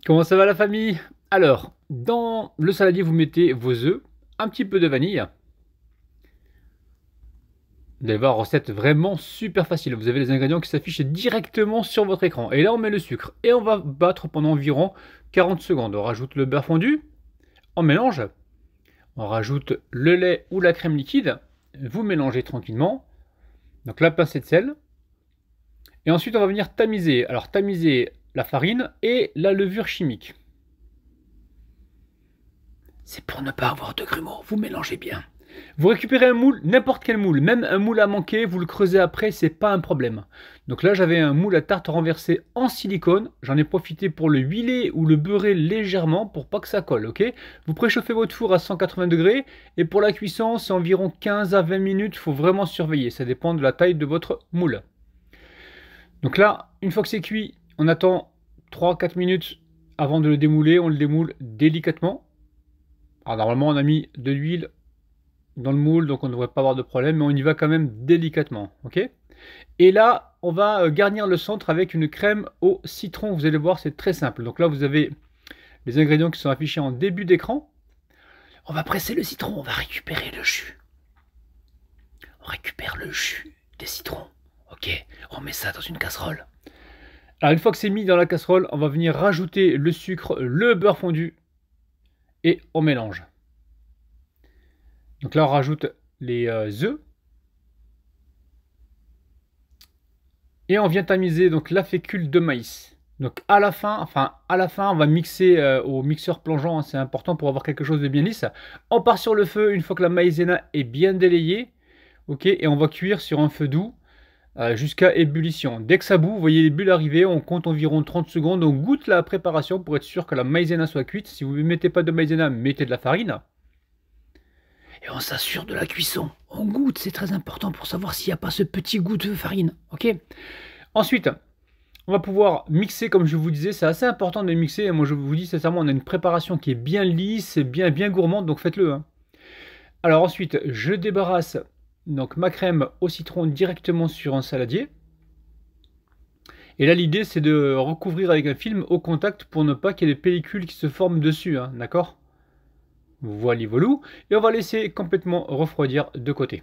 Comment ça va la famille? Alors, dans le saladier, vous mettez vos œufs, un petit peu de vanille. Vous allez voir, recette vraiment super facile. Vous avez les ingrédients qui s'affichent directement sur votre écran. Et là, on met le sucre. Et on va battre pendant environ 40 secondes. On rajoute le beurre fondu. On mélange. On rajoute le lait ou la crème liquide. Vous mélangez tranquillement. Donc la pincée de sel. Et ensuite, on va venir tamiser. Alors, tamiser la farine et la levure chimique. C'est pour ne pas avoir de grumeaux, vous mélangez bien. Vous récupérez un moule, n'importe quel moule, même un moule à manquer, vous le creusez après, c'est pas un problème. Donc là j'avais un moule à tarte renversé en silicone, j'en ai profité pour le huiler ou le beurrer légèrement pour pas que ça colle, ok? Vous préchauffez votre four à 180 degrés et pour la cuisson c'est environ 15 à 20 minutes, il faut vraiment surveiller, ça dépend de la taille de votre moule. Donc là, une fois que c'est cuit, on attend 3-4 minutes avant de le démouler, on le démoule délicatement. Alors normalement on a mis de l'huile dans le moule, donc on ne devrait pas avoir de problème, mais on y va quand même délicatement, ok? Et là, on va garnir le centre avec une crème au citron. Vous allez voir, c'est très simple. Donc là, vous avez les ingrédients qui sont affichés en début d'écran. On va presser le citron, on va récupérer le jus. On récupère le jus des citrons, ok? On met ça dans une casserole. Alors une fois que c'est mis dans la casserole, on va venir rajouter le sucre, le beurre fondu et on mélange. Donc là, on rajoute les œufs. Et on vient tamiser donc la fécule de maïs. Donc à la fin, on va mixer au mixeur plongeant, hein, c'est important pour avoir quelque chose de bien lisse. On part sur le feu une fois que la maïzena est bien délayée. Ok, et on va cuire sur un feu doux jusqu'à ébullition. Dès que ça bout, vous voyez les bulles arriver, on compte environ 30 secondes. On goûte la préparation pour être sûr que la maïzena soit cuite. Si vous ne mettez pas de maïzena, mettez de la farine. Et on s'assure de la cuisson. On goûte, c'est très important pour savoir s'il n'y a pas ce petit goût de farine. Ok. Ensuite, on va pouvoir mixer, comme je vous disais, c'est assez important de mixer. Moi, je vous dis sincèrement, on a une préparation qui est bien lisse, bien gourmande, donc faites-le. Hein. Alors ensuite, je débarrasse donc ma crème au citron directement sur un saladier. Et là, l'idée, c'est de recouvrir avec un film au contact pour ne pas qu'il y ait des pellicules qui se forment dessus, hein, d'accord? Voilà, voilou. Et on va laisser complètement refroidir de côté.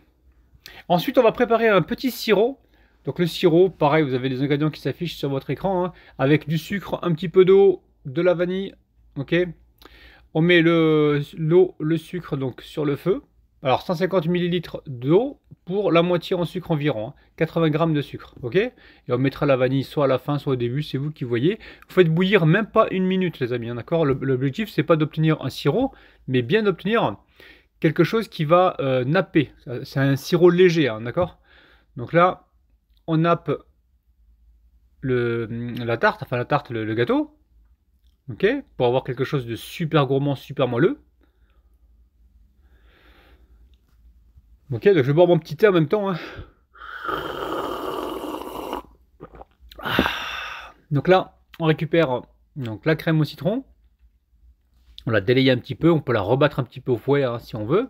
Ensuite, on va préparer un petit sirop. Donc le sirop, pareil, vous avez les ingrédients qui s'affichent sur votre écran, hein, avec du sucre, un petit peu d'eau, de la vanille, ok. On met l'eau, le sucre donc sur le feu. Alors 150 ml d'eau pour la moitié en sucre environ, hein, 80 g de sucre, ok. Et on mettra la vanille soit à la fin, soit au début, c'est vous qui voyez. Vous faites bouillir même pas une minute, les amis, hein, d'accord. L'objectif, c'est pas d'obtenir un sirop, mais bien d'obtenir quelque chose qui va napper. C'est un sirop léger, hein, d'accord. Donc là, on nappe la tarte, le gâteau, ok, pour avoir quelque chose de super gourmand, super moelleux. Ok, donc je vais boire mon petit thé en même temps. Hein. Donc là, on récupère donc, la crème au citron. On la délaye un petit peu, on peut la rebattre un petit peu au fouet hein, si on veut,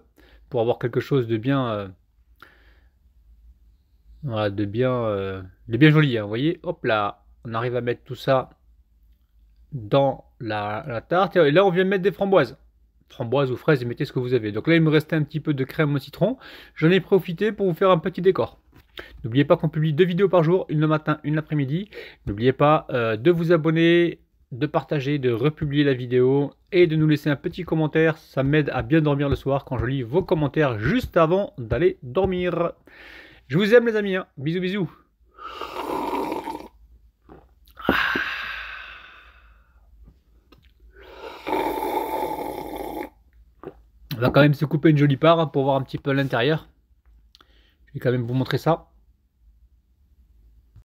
pour avoir quelque chose de bien... voilà, de bien joli, hein, vous voyez, hop là, on arrive à mettre tout ça dans la tarte, et là on vient mettre des framboises, ou fraises, mettez ce que vous avez. Donc là il me restait un petit peu de crème au citron, j'en ai profité pour vous faire un petit décor. N'oubliez pas qu'on publie 2 vidéos par jour, une le matin, une l'après-midi. N'oubliez pas de vous abonner, de partager, de republier la vidéo et de nous laisser un petit commentaire, ça m'aide à bien dormir le soir quand je lis vos commentaires juste avant d'aller dormir. Je vous aime les amis, hein. Bisous bisous. On va quand même se couper une jolie part hein, pour voir un petit peu l'intérieur. Je vais quand même vous montrer ça.